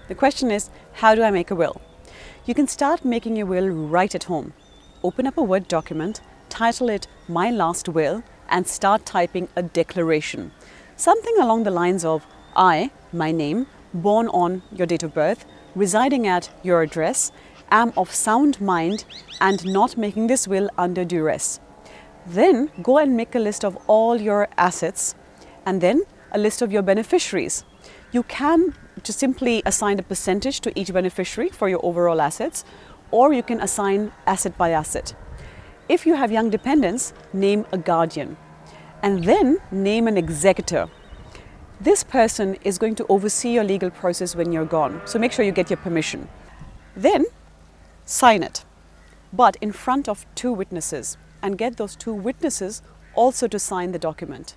The question is, how do I make a will? You can start making your will right at home. Open up a Word document, title it My Last Will, and start typing a declaration. Something along the lines of, I, my name, born on your date of birth, residing at your address, am of sound mind and not making this will under duress. Then go and make a list of all your assets and then a list of your beneficiaries. You can just simply assign a percentage to each beneficiary for your overall assets, or you can assign asset by asset. If you have young dependents, name a guardian and then name an executor. This person is going to oversee your legal process when you're gone, so make sure you get your permission. Then sign it, but in front of 2 witnesses, and get those 2 witnesses also to sign the document.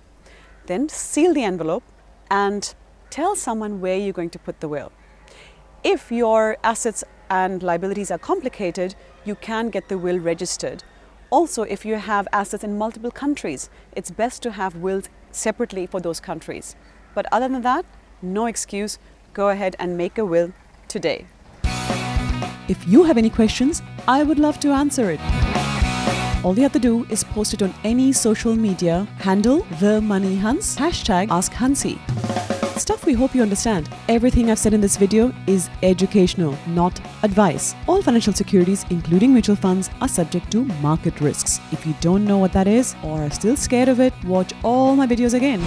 Then seal the envelope and tell someone where you're going to put the will. If your assets and liabilities are complicated, you can get the will registered. Also, if you have assets in multiple countries, it's best to have wills separately for those countries. But other than that, no excuse. Go ahead and make a will today. If you have any questions, I would love to answer it. All you have to do is post it on any social media handle, The Money Hans, #AskHansi. Stuff we hope you understand. Everything I've said in this video is educational, not advice. All financial securities, including mutual funds, are subject to market risks. If you don't know what that is or are still scared of it, watch all my videos again.